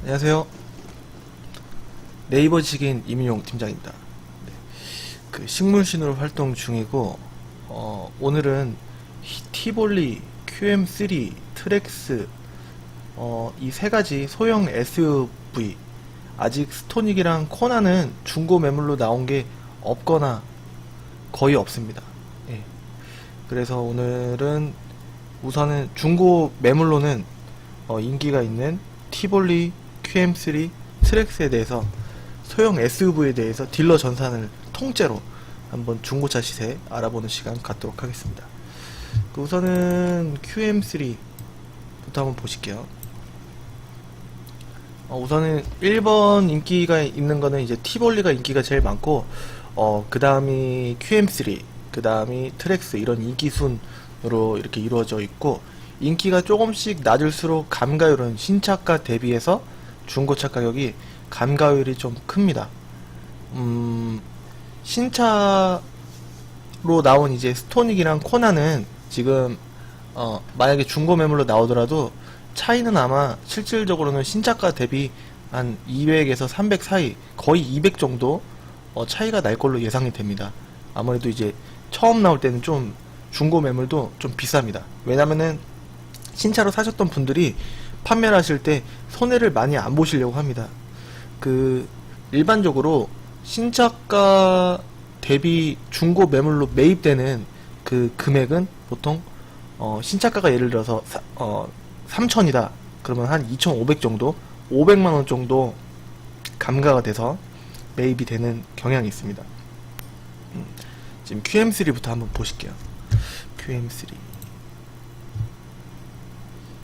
안녕하세요. 네이버 지식인 이민용 팀장입니다. 네, 그 식물신으로 활동 중이고, 오늘은 티볼리, QM3, 트렉스, 이 세 가지 소형 SUV, 아직 스토닉이랑 코나는 중고 매물로 나온 게 없거나 거의 없습니다. 예. 그래서 오늘은 우선은 중고 매물로는 인기가 있는 티볼리, QM3, 트렉스에 대해서 소형 SUV에 대해서 딜러 전산을 통째로 한번 중고차 시세 알아보는 시간 갖도록 하겠습니다. 우선은 QM3부터 한번 보실게요. 우선은 1번 인기가 있는 거는 이제 티볼리가 인기가 제일 많고, 그 다음이 QM3, 그 다음이 트렉스, 이런 인기 순으로 이렇게 이루어져 있고, 인기가 조금씩 낮을수록 감가율은 신차가 대비해서 중고차 가격이 감가율이 좀 큽니다. 신차로 나온 이제 스토닉이랑 코나는 지금 만약에 중고 매물로 나오더라도 차이는 아마 실질적으로는 신차가 대비 한 200에서 300 사이, 거의 200 정도 차이가 날 걸로 예상이 됩니다. 아무래도 이제 처음 나올 때는 좀 중고 매물도 좀 비쌉니다. 왜냐면은 신차로 사셨던 분들이 판매를 하실 때 손해를 많이 안 보시려고 합니다. 일반적으로 신차가 대비 중고 매물로 매입되는 그 금액은 보통 신차가가 예를 들어서 3천이다 그러면 한 2,500 정도, 500만원 정도 감가가 돼서 매입이 되는 경향이 있습니다. 지금 QM3부터 한번 보실게요. QM3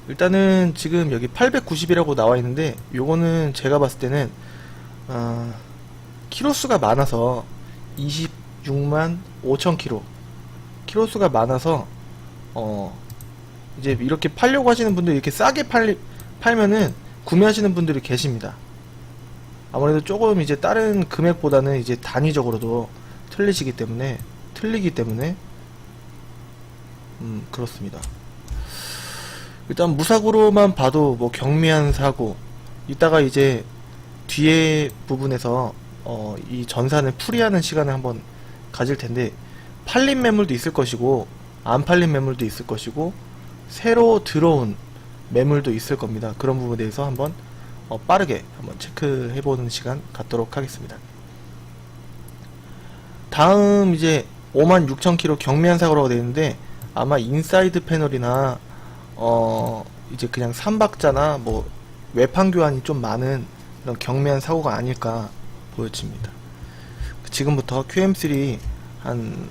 일단은 지금 여기 890이라고 나와 있는데, 요거는 제가 봤을 때는 키로수가 많아서 26만 5천 키로수가 많아서 이제 이렇게 팔려고 하시는 분들, 이렇게 싸게 팔면은 구매하시는 분들이 계십니다. 아무래도 조금 이제 다른 금액보다는 이제 단위적으로도 틀리기 때문에 그렇습니다. 일단 무사고로만 봐도 뭐 경미한 사고, 이따가 이제 뒤에 부분에서 이 전산을 풀이하는 시간을 한번 가질 텐데, 팔린 매물도 있을 것이고 안 팔린 매물도 있을 것이고 새로 들어온 매물도 있을 겁니다. 그런 부분에 대해서 한번 빠르게 한번 체크해보는 시간 갖도록 하겠습니다. 다음 이제 56,000km 경미한 사고라고 되어 있는데, 아마 인사이드 패널이나 이제 그냥 삼박자나 뭐 외판 교환이 좀 많은 그런 경미한 사고가 아닐까 보여집니다. 지금부터 QM3 한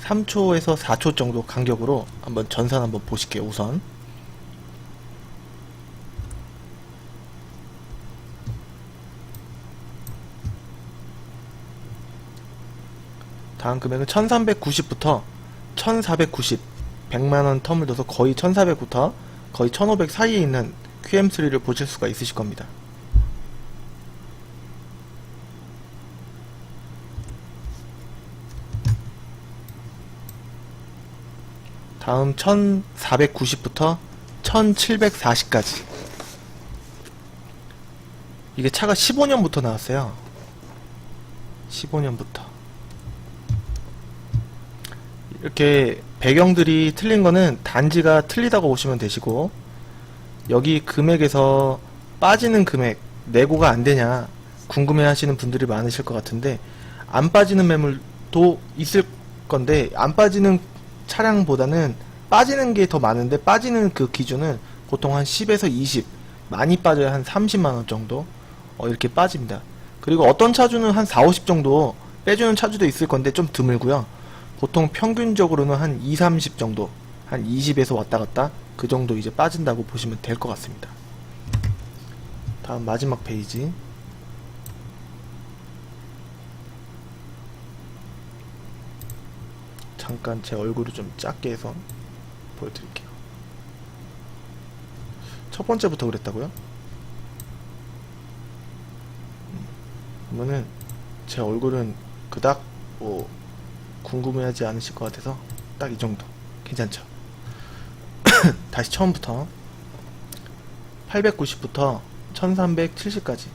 3초에서 4초 정도 간격으로 한번 전산 한번 보실게요. 우선 다음 금액은 1390부터 1490, 100만원 텀을 둬서 거의 1400부터 거의 1500 사이에 있는 QM3를 보실 수가 있으실 겁니다. 다음 1490부터 1740까지. 이게 차가 15년부터 나왔어요. 15년부터. 이렇게 배경들이 틀린 거는 단지가 틀리다고 보시면 되시고, 여기 금액에서 빠지는 금액 내고가 안 되냐 궁금해 하시는 분들이 많으실 것 같은데, 안 빠지는 매물도 있을 건데, 안 빠지는 차량보다는 빠지는 게 더 많은데, 빠지는 그 기준은 보통 한 10에서 20, 많이 빠져야 한 30만원 정도 이렇게 빠집니다. 그리고 어떤 차주는 한 4, 50 정도 빼주는 차주도 있을 건데 좀 드물고요. 보통 평균적으로는 한 2, 30 정도, 한 20에서 왔다 갔다 그 정도 이제 빠진다고 보시면 될 것 같습니다. 다음 마지막 페이지. 잠깐 제 얼굴을 좀 작게 해서 보여드릴게요. 첫 번째부터 그랬다고요? 그러면은 제 얼굴은 그닥 뭐 궁금해하지 않으실 것 같아서 딱 이 정도 괜찮죠? 다시 처음부터 890부터 1370까지.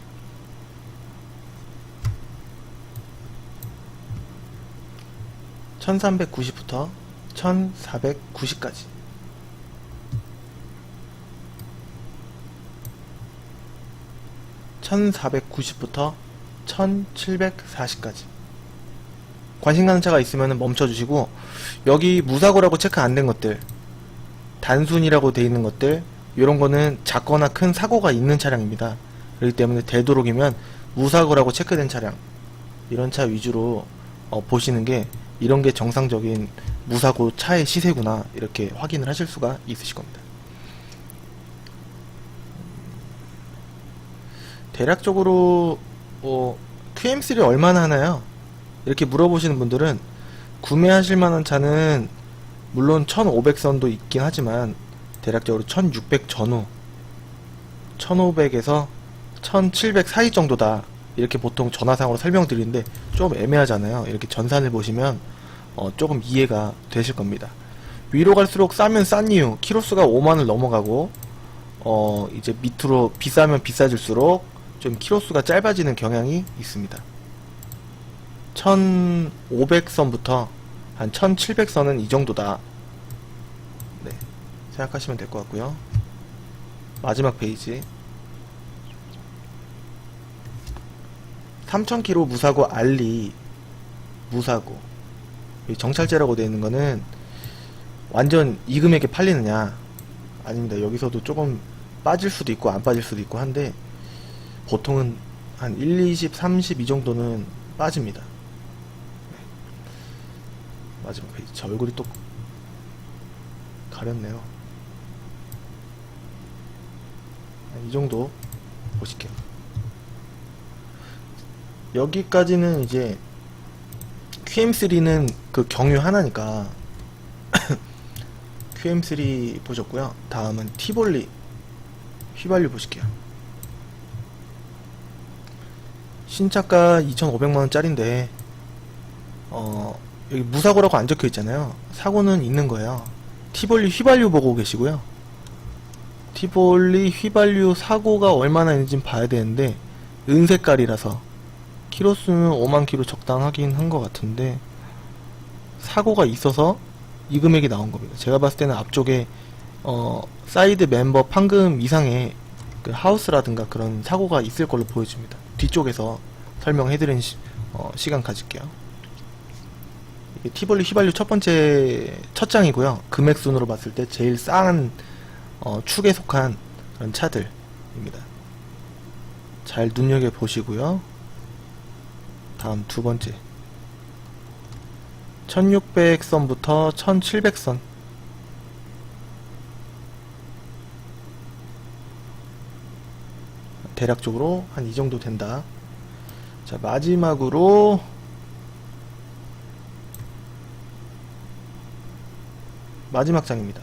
1390부터 1490까지. 1490부터 1740까지. 관심 가는 차가 있으면 멈춰주시고, 여기 무사고라고 체크 안 된 것들, 단순이라고 돼 있는 것들, 이런 거는 작거나 큰 사고가 있는 차량입니다. 그렇기 때문에 되도록이면 무사고라고 체크된 차량, 이런 차 위주로 보시는 게, 이런 게 정상적인 무사고 차의 시세구나, 이렇게 확인을 하실 수가 있으실 겁니다. 대략적으로 QM3 얼마나 하나요? 이렇게 물어보시는 분들은, 구매하실 만한 차는 물론 1500선도 있긴 하지만 대략적으로 1600 전후, 1500에서 1700 사이 정도다, 이렇게 보통 전화상으로 설명드리는데 좀 애매하잖아요. 이렇게 전산을 보시면 조금 이해가 되실 겁니다. 위로 갈수록 싸면 싼 이유, 키로수가 5만을 넘어가고 이제 밑으로 비싸면 비싸질수록 좀 키로수가 짧아지는 경향이 있습니다. 1500선부터 한 1700선은 이 정도다, 네, 생각하시면 될 것 같고요. 마지막 페이지, 3000km 무사고 알리, 무사고 정찰제라고 되어 있는 거는 완전 이 금액에 팔리느냐? 아닙니다. 여기서도 조금 빠질 수도 있고 안 빠질 수도 있고 한데, 보통은 한 1, 20, 30 이 정도는 빠집니다. 마지막 페이지. 저 얼굴이 또 가렸네요. 이 정도 보실게요. 여기까지는 이제 QM3는 그 경유 하나니까 QM3 보셨고요. 다음은 티볼리 휘발유 보실게요. 신차가 2,500만원짜리인데 여기 무사고라고 안 적혀 있잖아요. 사고는 있는 거예요. 티볼리 휘발유 보고 계시고요. 티볼리 휘발유 사고가 얼마나 있는지 봐야 되는데, 은색깔이라서 키로수는 5만 킬로 적당하긴 한 것 같은데, 사고가 있어서 이 금액이 나온 겁니다. 제가 봤을 때는 앞쪽에 사이드 멤버 판금 이상의 그 하우스라든가 그런 사고가 있을 걸로 보여집니다. 뒤쪽에서 설명해드리는 시간 가질게요. 이게 티볼리 휘발유 첫 번째 첫 장이고요. 금액 순으로 봤을 때 제일 싼 축에 속한 그런 차들입니다. 잘 눈여겨 보시고요. 다음 두 번째, 1600선부터 1700선, 대략적으로 한 이 정도 된다. 자, 마지막으로 마지막 장입니다.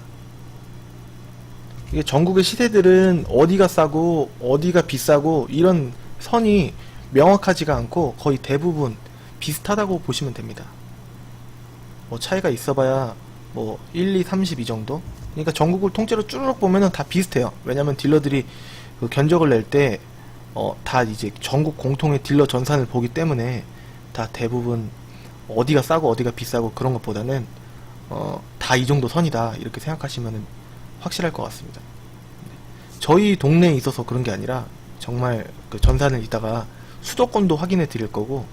이게 전국의 시세들은 어디가 싸고 어디가 비싸고 이런 선이 명확하지가 않고 거의 대부분 비슷하다고 보시면 됩니다. 뭐 차이가 있어봐야 뭐 1, 2, 30 이 정도? 그러니까 전국을 통째로 쭈르륵 보면은 다 비슷해요. 왜냐면 딜러들이 그 견적을 낼 때 다 이제 전국 공통의 딜러 전산을 보기 때문에 다 대부분 어디가 싸고 어디가 비싸고 그런 것보다는 다 이 정도 선이다, 이렇게 생각하시면 확실할 것 같습니다. 저희 동네에 있어서 그런 게 아니라 정말 그 전산을 이따가 수도권도 확인해 드릴 거고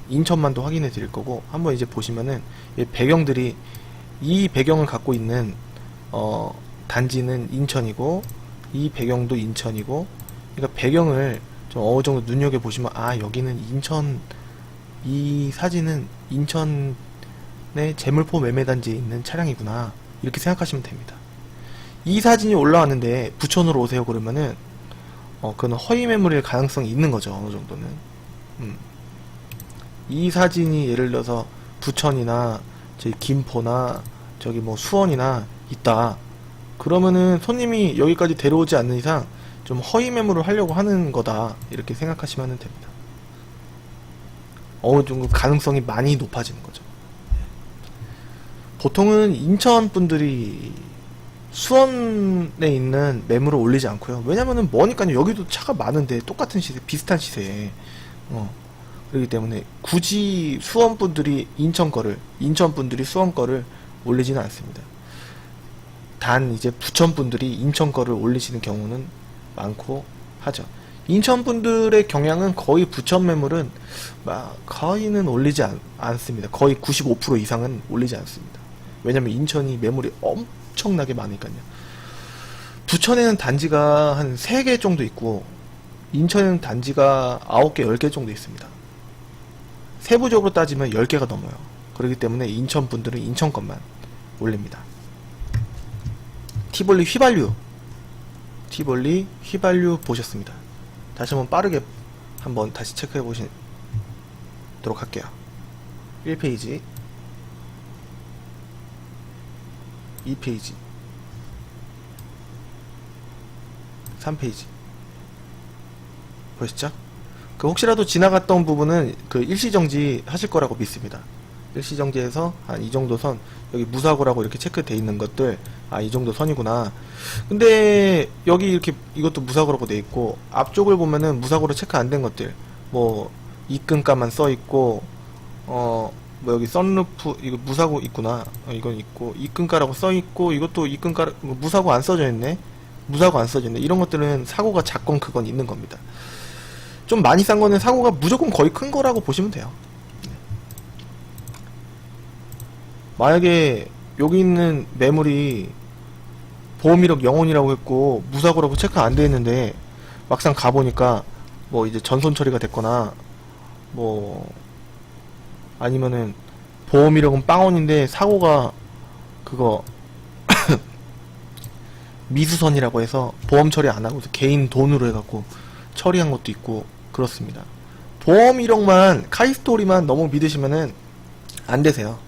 인천만도 확인해 드릴 거고, 한번 이제 보시면은 이 배경들이, 이 배경을 갖고 있는 단지는 인천이고 이 배경도 인천이고, 그러니까 배경을 좀 어느 정도 눈여겨 보시면, 아, 여기는 인천, 이 사진은 인천의 재물포 매매단지에 있는 차량이구나, 이렇게 생각하시면 됩니다. 이 사진이 올라왔는데 부천으로 오세요 그러면은 그건 허위 매물일 가능성이 있는 거죠, 어느 정도는. 이 사진이 예를 들어서 부천이나 저기 김포나 저기 뭐 수원이나 있다 그러면은 손님이 여기까지 데려오지 않는 이상 좀 허위 매물을 하려고 하는 거다, 이렇게 생각하시면 됩니다. 어느 정도 가능성이 많이 높아지는 거죠. 보통은 인천 분들이 수원에 있는 매물을 올리지 않고요. 왜냐면은 머니까요. 여기도 차가 많은데 똑같은 시세, 비슷한 시세에 그렇기 때문에 굳이 수원 분들이 인천 거를, 인천 분들이 수원 거를 올리지는 않습니다. 단 이제 부천 분들이 인천 거를 올리시는 경우는 많고 하죠. 인천 분들의 경향은 거의 부천 매물은 거의는 올리지 않습니다. 거의 95% 이상은 올리지 않습니다. 왜냐면 인천이 매물이 엄청나게 많으니까요. 부천에는 단지가 한 3개 정도 있고 인천에는 단지가 9개, 10개 정도 있습니다. 세부적으로 따지면 10개가 넘어요. 그렇기 때문에 인천 분들은 인천 것만 올립니다. 티볼리 휘발유, 티볼리 휘발유 보셨습니다. 다시 한번 빠르게 한번 다시 체크해 보시도록 할게요. 1페이지, 2페이지, 3페이지 보셨죠? 그 혹시라도 지나갔던 부분은 그 일시정지 하실 거라고 믿습니다. 일시정지해서 한 이 정도 선, 여기 무사고라고 이렇게 체크되어 있는 것들, 이 정도 선이구나. 근데 여기 이렇게 이것도 무사고라고 돼 있고 앞쪽을 보면은 무사고로 체크 안 된 것들, 뭐 입금가만 써 있고 뭐 여기 썬루프 이거 무사고 있구나. 이건 있고 입금가라고 써 있고 이것도 입금가 무사고 안 써져 있네. 무사고 안 써져 있네. 이런 것들은 사고가 작건 크건 있는 겁니다. 좀 많이 싼 거는 사고가 무조건 거의 큰 거라고 보시면 돼요. 만약에 여기 있는 매물이 보험 이력 0원이라고 했고 무사고라고 체크 안 돼 있는데 막상 가보니까 뭐 이제 전손 처리가 됐거나 뭐 아니면은 보험 이력은 빵원인데 사고가 그거 미수선이라고 해서 보험 처리 안 하고 개인 돈으로 해갖고 처리한 것도 있고 그렇습니다. 보험 이력만 카이스토리만 너무 믿으시면은 안 되세요.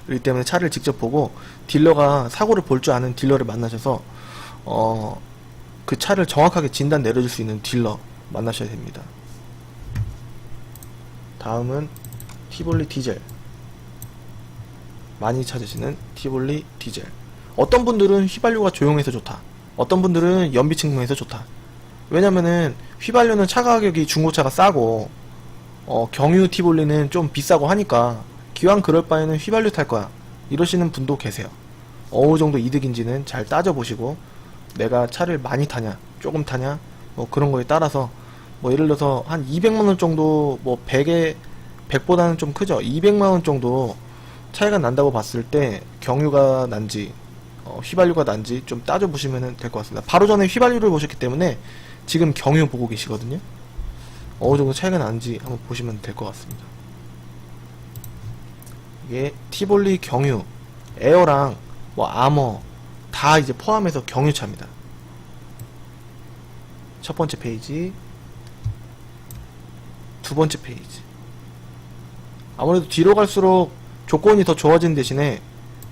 그렇기 때문에 차를 직접 보고 딜러가 사고를 볼 줄 아는 딜러를 만나셔서 그 차를 정확하게 진단 내려줄 수 있는 딜러 만나셔야 됩니다. 다음은 티볼리 디젤, 많이 찾으시는 티볼리 디젤. 어떤 분들은 휘발유가 조용해서 좋다, 어떤 분들은 연비 측면에서 좋다. 왜냐면은 휘발유는 차 가격이 중고차가 싸고 경유 티볼리는 좀 비싸고 하니까 기왕 그럴 바에는 휘발유 탈 거야 이러시는 분도 계세요. 어느 정도 이득인지는 잘 따져보시고 내가 차를 많이 타냐 조금 타냐 뭐 그런 거에 따라서 뭐 예를 들어서 한 200만원 정도, 뭐 100보다는 좀 크죠. 200만원 정도 차이가 난다고 봤을 때 경유가 난지 휘발유가 난지 좀 따져보시면 될 것 같습니다. 바로 전에 휘발유를 보셨기 때문에 지금 경유 보고 계시거든요. 어느 정도 차이가 나는지 한번 보시면 될 것 같습니다. 이게 티볼리 경유, 에어랑 뭐 아머 다 이제 포함해서 경유차입니다. 첫 번째 페이지, 두 번째 페이지. 아무래도 뒤로 갈수록 조건이 더 좋아진 대신에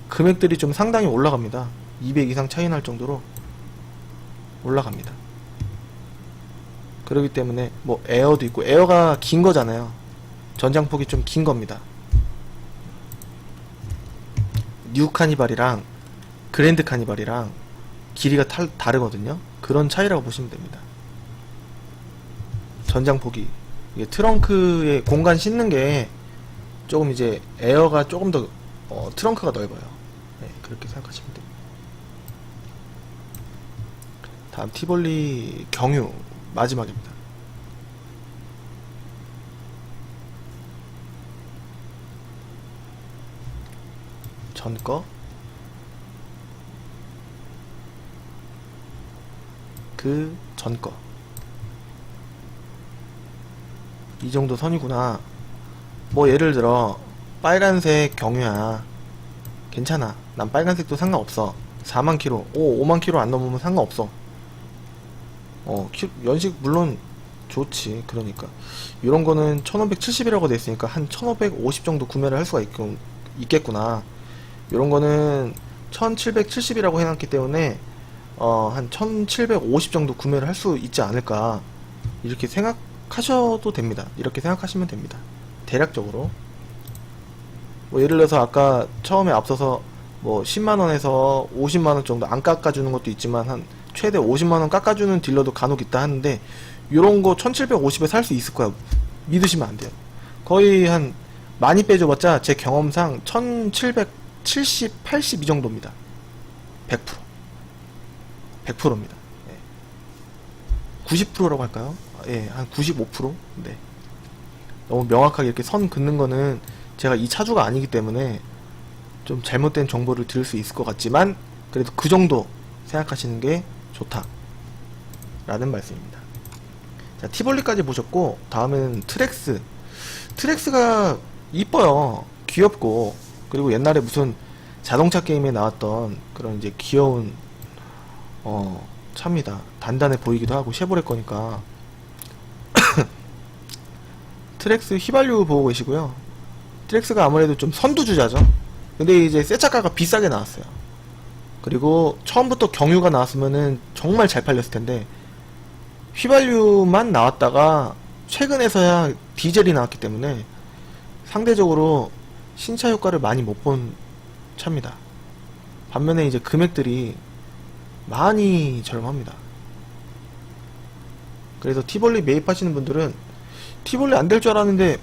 금액들이 좀 상당히 올라갑니다. 200 이상 차이 날 정도로 올라갑니다. 그렇기 때문에 뭐 에어도 있고, 에어가 긴 거잖아요. 전장폭이 좀 긴 겁니다. 뉴 카니발이랑 그랜드 카니발이랑 길이가 다르거든요. 그런 차이라고 보시면 됩니다. 전장폭이, 이게 트렁크에 공간 싣는 게 조금 이제 에어가 조금 더 트렁크가 넓어요. 네, 그렇게 생각하시면 됩니다. 다음 티볼리 경유 마지막입니다. 전거, 그 전거, 이 정도 선이구나. 뭐 예를 들어 빨간색 경유야, 괜찮아, 난 빨간색도 상관없어. 4만 킬로, 5만 킬로 안 넘으면 상관없어. 연식 물론 좋지. 그러니까 이런 거는 1570이라고 돼 있으니까 한 1550 정도 구매를 할 수가 있겠구나. 이런 거는 1770이라고 해놨기 때문에 한 1750 정도 구매를 할 수 있지 않을까, 이렇게 생각하셔도 됩니다. 이렇게 생각하시면 됩니다. 대략적으로. 뭐 예를 들어서 아까 처음에 앞서서 뭐 10만원에서 50만원 정도 안 깎아주는 것도 있지만 한 최대 50만원 깎아주는 딜러도 간혹 있다 하는데, 요런거 1750에 살 수 있을 거야. 믿으시면 안 돼요. 거의 한 많이 빼줘봤자 제 경험상 1770, 80 이 정도입니다. 100%. 100%입니다. 90%라고 할까요? 예, 한 95%? 네. 너무 명확하게 이렇게 선 긋는 거는 제가 이 차주가 아니기 때문에 좀 잘못된 정보를 드릴 수 있을 것 같지만, 그래도 그 정도 생각하시는 게 좋다 라는 말씀입니다. 자, 티볼리까지 보셨고, 다음은 트렉스가 이뻐요. 귀엽고, 그리고 옛날에 무슨 자동차 게임에 나왔던 그런 이제 귀여운 차입니다. 단단해 보이기도 하고 쉐보레 거니까. 트렉스 휘발유 보고 계시고요. 트렉스가 아무래도 좀 선두주자죠. 근데 이제 새 차가가 비싸게 나왔어요. 그리고 처음부터 경유가 나왔으면은 정말 잘 팔렸을 텐데, 휘발유만 나왔다가 최근에서야 디젤이 나왔기 때문에 상대적으로 신차 효과를 많이 못 본 차입니다. 반면에 이제 금액들이 많이 저렴합니다. 그래서 티볼리 매입하시는 분들은 티볼리 안 될 줄 알았는데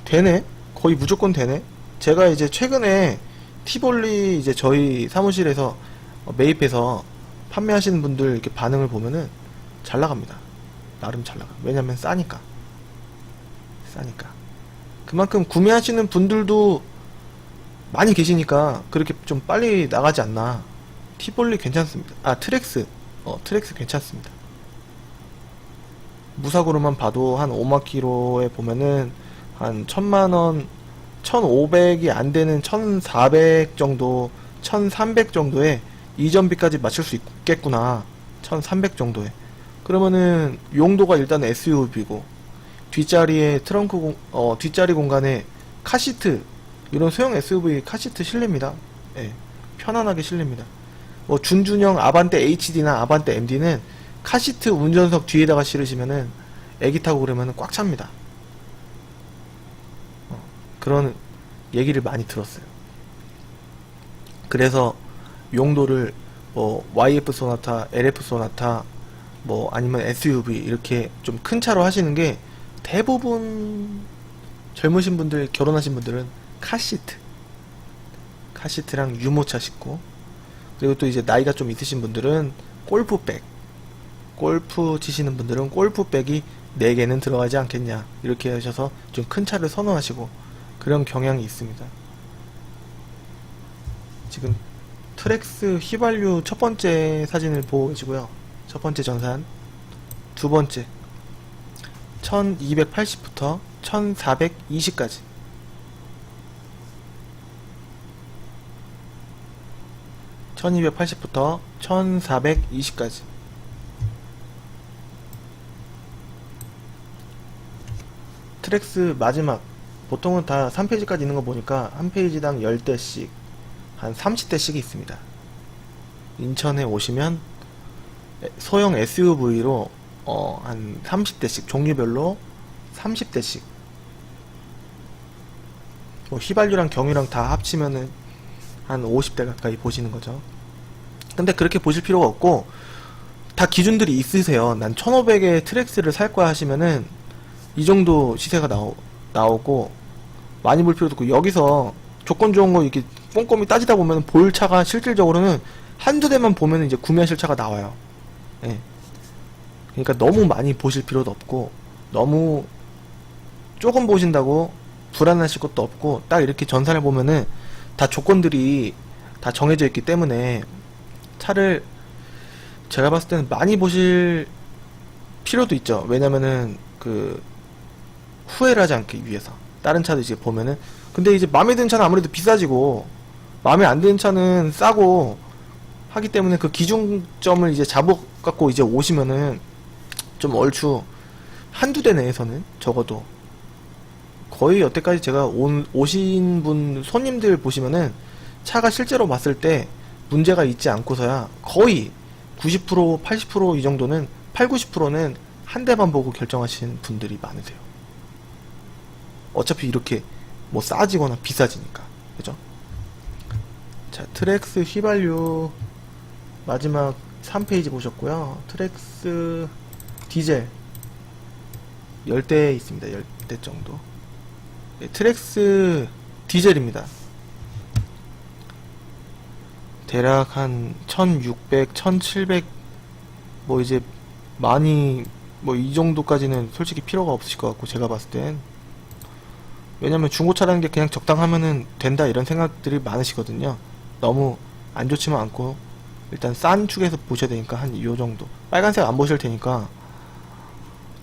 되네? 거의 무조건 되네? 제가 이제 최근에 티볼리 이제 저희 사무실에서 매입해서 판매하시는 분들 이렇게 반응을 보면은 잘 나갑니다. 나름 잘 나가. 왜냐면 싸니까. 그만큼 구매하시는 분들도 많이 계시니까 그렇게 좀 빨리 나가지 않나. 티볼리 괜찮습니다. 아, 트렉스 괜찮습니다. 무사고로만 봐도 한 5마키로에 보면은 한 1000만원, 1500이 안 되는 1400 정도, 1300 정도에 이전비까지 맞출 수 있겠구나. 1300 정도에. 그러면은 용도가 일단 SUV고, 뒷자리에 뒷자리 공간에 카시트, 이런 소형 SUV 카시트 실립니다. 예, 편안하게 실립니다. 뭐 준준형 아반떼 HD나 아반떼 MD는 카시트 운전석 뒤에다가 실으시면은 애기 타고 그러면은 꽉 찹니다. 그런 얘기를 많이 들었어요. 그래서 용도를 뭐 YF 소나타, LF 소나타, 뭐 아니면 SUV 이렇게 좀 큰 차로 하시는 게, 대부분 젊으신 분들, 결혼하신 분들은 카시트랑 유모차 싣고, 그리고 또 이제 나이가 좀 있으신 분들은 골프백, 골프 치시는 분들은 골프백이 4개는 들어가지 않겠냐, 이렇게 하셔서 좀 큰 차를 선호하시고 그런 경향이 있습니다. 지금 트렉스 휘발유 첫 번째 사진을 보고 계시고요. 첫 번째 전산. 두 번째 1280부터 1420까지. (1280부터) 1420까지. 트렉스 마지막, 보통은 다 3페이지까지 있는 거 보니까 한 페이지당 10대씩 한 30대씩이 있습니다. 인천에 오시면 소형 SUV로 한 30대씩, 종류별로 30대씩, 뭐 휘발유랑 경유랑 다 합치면은 한 50대 가까이 보시는 거죠. 근데 그렇게 보실 필요가 없고, 다 기준들이 있으세요. 난 1500에 트렉스를 살 거야 하시면은 이 정도 시세가 나오고, 많이 볼 필요도 없고, 여기서 조건 좋은 거 이렇게 꼼꼼히 따지다 보면 볼 차가 실질적으로는 한두 대만 보면 이제 구매하실 차가 나와요. 예. 그러니까 너무 많이 보실 필요도 없고, 너무 조금 보신다고 불안하실 것도 없고, 딱 이렇게 전산을 보면은 다 조건들이 다 정해져 있기 때문에 차를 제가 봤을 때는 많이 보실 필요도 있죠. 왜냐면은 그 후회를 하지 않기 위해서. 다른 차도 이제 보면은, 근데 이제 마음에 드는 차는 아무래도 비싸지고 마음에 안 드는 차는 싸고 하기 때문에, 그 기준점을 이제 잡아갖고 이제 오시면은 좀 얼추 한두 대 내에서는 적어도, 거의 여태까지 제가 오신 분 손님들 보시면은 차가 실제로 봤을 때 문제가 있지 않고서야 거의 90%, 80% 이 정도는, 8, 90%는 한 대만 보고 결정하시는 분들이 많으세요. 어차피 이렇게 뭐 싸지거나 비싸지니까. 그죠? 자, 트랙스 휘발유 마지막 3페이지 보셨고요. 트랙스 디젤 10대 있습니다. 10대 정도. 네, 트랙스 디젤입니다. 대략 한 1600, 1700 뭐 이제 많이 뭐 이 정도까지는 솔직히 필요가 없으실 것 같고, 제가 봤을 땐. 왜냐면 중고차라는 게 그냥 적당하면은 된다 이런 생각들이 많으시거든요. 너무 안 좋지만 않고 일단 싼 축에서 보셔야 되니까 한 이 정도. 빨간색 안 보실 테니까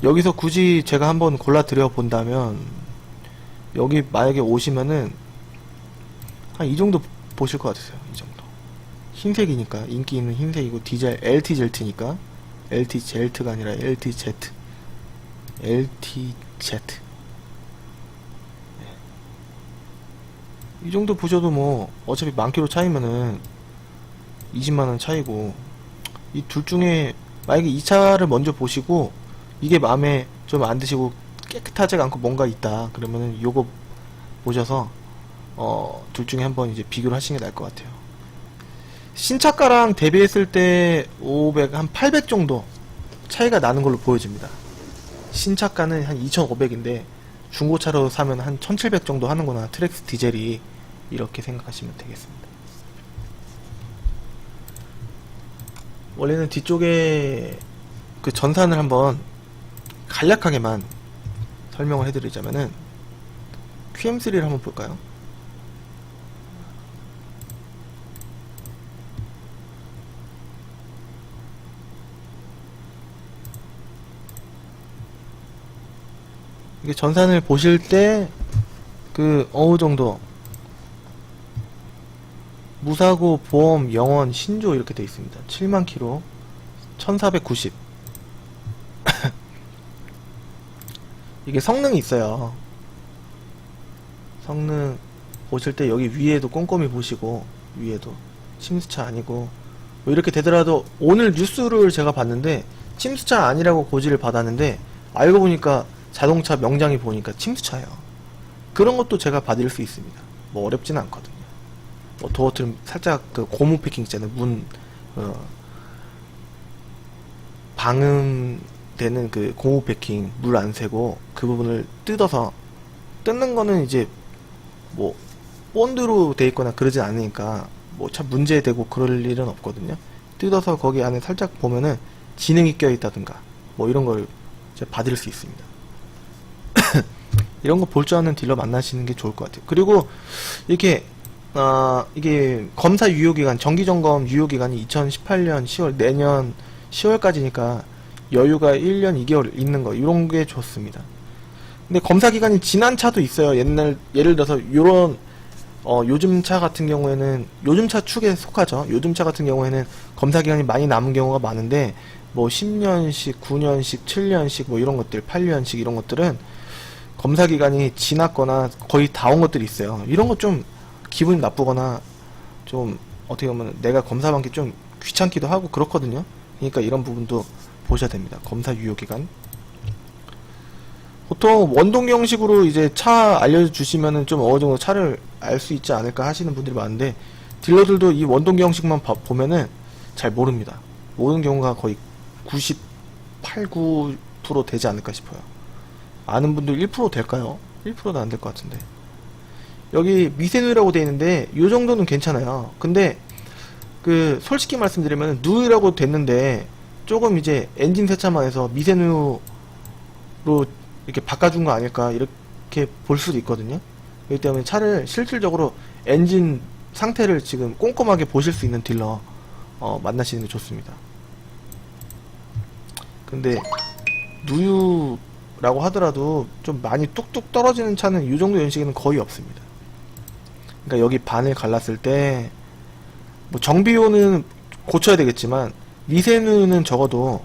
여기서 굳이 제가 한번 골라 드려 본다면 여기 만약에 오시면은 한 이 정도 보실 것 같으세요. 이 정도. 흰색이니까 인기 있는 흰색이고 디젤 LT 젤트니까 LT 젤트가 아니라 LT 제트. LT 제트. 이 정도 보셔도 뭐 어차피 만 킬로 차이면은 20만원 차이고, 이 둘 중에 만약에 이 차를 먼저 보시고 이게 마음에 좀 안 드시고 깨끗하지가 않고 뭔가 있다 그러면은 요거 보셔서 둘 중에 한번 이제 비교를 하시는 게 나을 것 같아요. 신차가랑 대비했을 때 500, 한 800 정도 차이가 나는 걸로 보여집니다. 신차가는 한 2500인데 중고차로 사면 한 1700 정도 하는구나, 트랙스 디젤이. 이렇게 생각하시면 되겠습니다. 원래는 뒤쪽에 그 전산을 한번 간략하게만 설명을 해드리자면은 QM3를 한번 볼까요? 이게 전산을 보실 때 그 어느 정도 무사고, 보험, 영원, 신조 이렇게 돼 있습니다. 7만 킬로 1490. 이게 성능이 있어요. 성능 보실 때 여기 위에도 꼼꼼히 보시고, 위에도 침수차 아니고 뭐 이렇게 되더라도, 오늘 뉴스를 제가 봤는데 침수차 아니라고 고지를 받았는데 알고 보니까 자동차 명장이 보니까 침수차예요. 그런 것도 제가 받을 수 있습니다. 뭐 어렵지는 않거든요. 뭐 도어 트림 살짝 그 고무 패킹 있잖아요. 문 방음되는 그 고무 패킹, 물 안 새고 그 부분을 뜯어서, 뜯는 거는 이제 뭐 본드로 돼 있거나 그러진 않으니까 뭐 참 문제되고 그럴 일은 없거든요. 뜯어서 거기 안에 살짝 보면은 지능이 껴 있다든가 뭐 이런 걸 이제 받을 수 있습니다. 이런 거 볼 줄 아는 딜러 만나시는 게 좋을 것 같아요. 그리고 이렇게 이게 검사 유효기간, 정기점검 유효기간이 2018년 10월, 내년 10월까지니까 여유가 1년 2개월 있는 거, 이런 게 좋습니다. 근데 검사 기간이 지난 차도 있어요. 예를 들어서 요런 요즘 차 같은 경우에는, 요즘 차 축에 속하죠. 요즘 차 같은 경우에는 검사 기간이 많이 남은 경우가 많은데, 뭐 10년씩, 9년씩, 7년씩 뭐 이런 것들, 8년씩 이런 것들은 검사 기간이 지났거나 거의 다 온 것들이 있어요. 이런 거 좀 기분이 나쁘거나 좀 어떻게 보면 내가 검사 받기 좀 귀찮기도 하고 그렇거든요. 그러니까 이런 부분도 보셔야 됩니다. 검사 유효기간. 보통 원동 형식으로 이제 차 알려주시면은 좀 어느 정도 차를 알 수 있지 않을까 하시는 분들이 많은데, 딜러들도 이 원동 형식만 보면은 잘 모릅니다. 모르는 경우가 거의 98, 9% 되지 않을까 싶어요. 아는 분들 1% 될까요? 1%도 안 될 것 같은데. 여기 미세누이라고 되어 있는데 요 정도는 괜찮아요. 근데 그 솔직히 말씀드리면 누이라고 됐는데 조금 이제 엔진 세차만 해서 미세누로 이렇게 바꿔준 거 아닐까 이렇게 볼 수도 있거든요. 그렇기 때문에 차를 실질적으로 엔진 상태를 지금 꼼꼼하게 보실 수 있는 딜러 만나시는 게 좋습니다. 근데 누유라고 하더라도 좀 많이 뚝뚝 떨어지는 차는 이 정도 연식에는 거의 없습니다. 그러니까 여기 반을 갈랐을 때 뭐 정비용은 고쳐야 되겠지만 미세누유는 적어도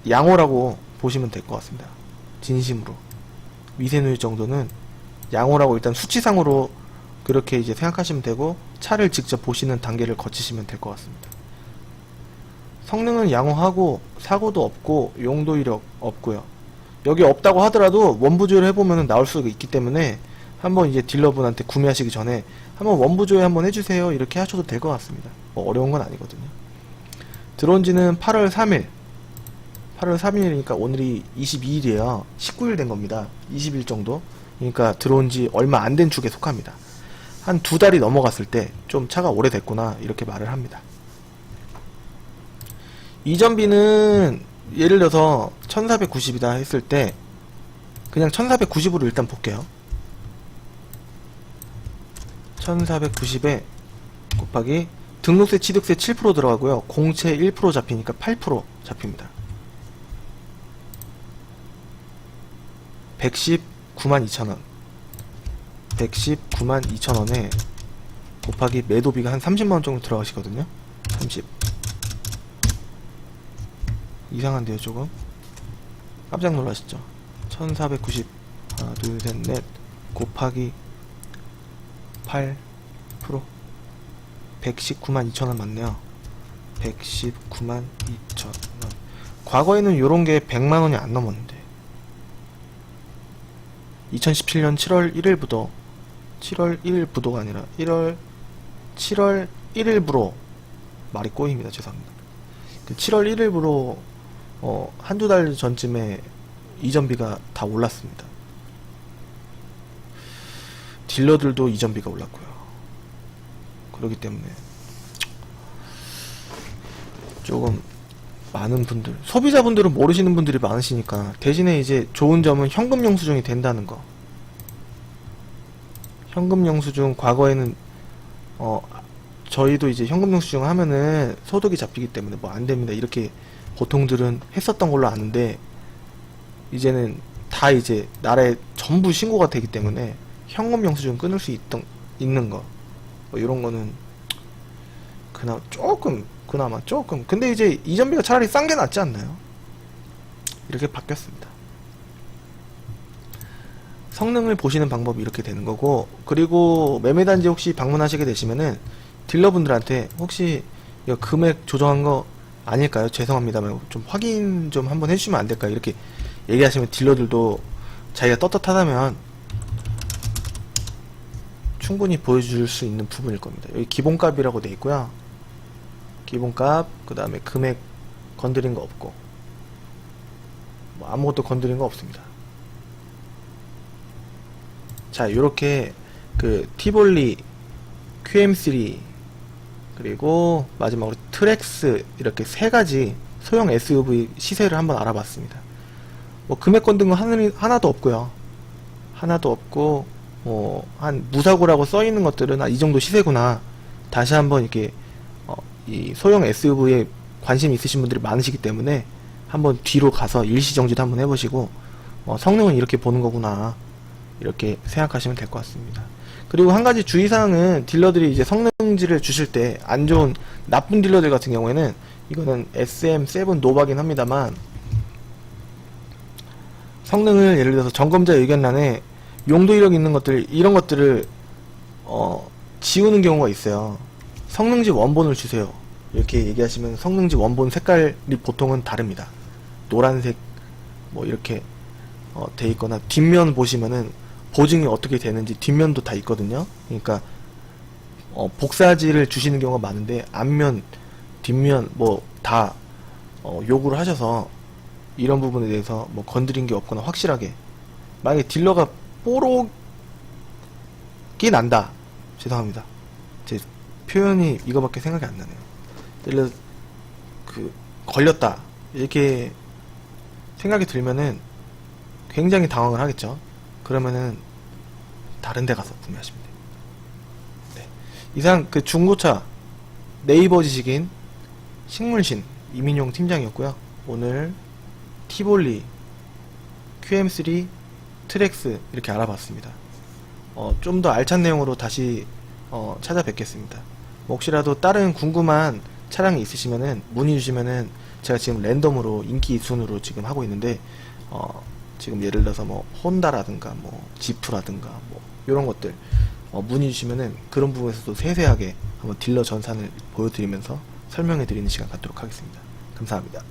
양호라고 보시면 될 것 같습니다. 진심으로 미세누유 정도는 양호라고 일단 수치상으로 그렇게 이제 생각하시면 되고, 차를 직접 보시는 단계를 거치시면 될 것 같습니다. 성능은 양호하고 사고도 없고 용도 이력 없고요. 여기 없다고 하더라도 원부 조율 해보면 나올 수가 있기 때문에 한번 이제 딜러분한테 구매하시기 전에 한번 원부 조회 한번 해주세요 이렇게 하셔도 될 것 같습니다. 뭐 어려운 건 아니거든요. 들어온 지는 8월 3일 8월 3일이니까 오늘이 22일이에요 19일 된 겁니다. 20일 정도. 그러니까 들어온 지 얼마 안 된 축에 속합니다. 한 2달이 넘어갔을 때 좀 차가 오래됐구나 이렇게 말을 합니다. 이전비는 예를 들어서 1490이다 했을 때 그냥 1490으로 일단 볼게요. 1490에 곱하기 등록세 취득세 7% 들어가고요. 공채 1% 잡히니까 8% 잡힙니다. 119만 2천원 곱하기 매도비가 한 30만원 정도 들어가시거든요. 30 이상한데요 조금 깜짝 놀라시죠. 1490 하나 둘 셋 넷 곱하기 8% 119만 2천원 맞네요. 119만 2천원. 과거에는 요런게 100만원이 안 넘었는데 2017년 7월 1일부터 7월 1일부터가 아니라 7월 1일부로 말이 꼬입니다. 죄송합니다. 그 7월 1일부로 한두 달 전쯤에 이전비가 다 올랐습니다. 딜러들도 이전비가 올랐고요. 그렇기 때문에 조금 많은 분들, 소비자분들은 모르시는 분들이 많으시니까 대신에 이제 좋은 점은 현금 영수증이 된다는 거. 현금 영수증 과거에는 저희도 이제 현금 영수증 하면은 소득이 잡히기 때문에 뭐 안됩니다 이렇게 보통들은 했었던 걸로 아는데 이제는 다 이제 나라에 전부 신고가 되기 때문에 현금 영수증 끊을 수 있는 거 뭐 이런 거는 그나마 조금 근데 이제 이전비가 차라리 싼 게 낫지 않나요? 이렇게 바뀌었습니다. 성능을 보시는 방법이 이렇게 되는 거고, 그리고 매매단지 혹시 방문하시게 되시면은 딜러분들한테 혹시 이거 금액 조정한 거 아닐까요? 죄송합니다만 좀 확인 좀 한번 해주시면 안 될까요? 이렇게 얘기하시면 딜러들도 자기가 떳떳하다면 충분히 보여줄 수 있는 부분일 겁니다. 여기 기본값이라고 되어 있고요. 기본값, 그 다음에 금액 건드린 거 없고 뭐 아무것도 건드린 거 없습니다. 자, 요렇게 그 티볼리, QM3 그리고 마지막으로 트렉스 이렇게 세 가지 소형 SUV 시세를 한번 알아봤습니다. 뭐 금액 건든 거 하나도 없고요. 하나도 없고 한 무사고라고 써 있는 것들은 이 정도 시세구나. 다시 한번 이렇게 이 소형 SUV에 관심 있으신 분들이 많으시기 때문에 한번 뒤로 가서 일시정지도 한번 해보시고 성능은 이렇게 보는 거구나 이렇게 생각하시면 될 것 같습니다. 그리고 한 가지 주의사항은 딜러들이 이제 성능지를 주실 때 안 좋은 나쁜 딜러들 같은 경우에는 이거는 SM7 노바긴 합니다만 성능을 예를 들어서 점검자 의견란에 용도 이력 있는 것들 이런 것들을 지우는 경우가 있어요. 성능지 원본을 주세요 이렇게 얘기하시면 성능지 원본 색깔이 보통은 다릅니다. 노란색 뭐 이렇게 돼 있거나 뒷면 보시면은 보증이 어떻게 되는지 뒷면도 다 있거든요. 그러니까 복사지를 주시는 경우가 많은데 앞면 뒷면 뭐 다 요구를 하셔서 이런 부분에 대해서 뭐 건드린 게 없거나 확실하게 만약에 딜러가 뽀록이 난다. 죄송합니다. 제 표현이 이거밖에 생각이 안 나네요. 딜러 걸렸다 이렇게 생각이 들면은 굉장히 당황을 하겠죠. 그러면은 다른 데 가서 구매하시면 돼요. 네. 이상 그 중고차 네이버 지식인 식물신 이민용 팀장이었고요. 오늘 티볼리, QM3, 트렉스 이렇게 알아봤습니다. 좀 더 알찬 내용으로 다시 찾아뵙겠습니다. 혹시라도 다른 궁금한 차량이 있으시면은 문의 주시면은 제가 지금 랜덤으로 인기 순으로 지금 하고 있는데 지금 예를 들어서 뭐 혼다라든가 뭐 지프라든가 뭐 이런 것들 문의 주시면은 그런 부분에서도 세세하게 한번 딜러 전산을 보여드리면서 설명해 드리는 시간 갖도록 하겠습니다. 감사합니다.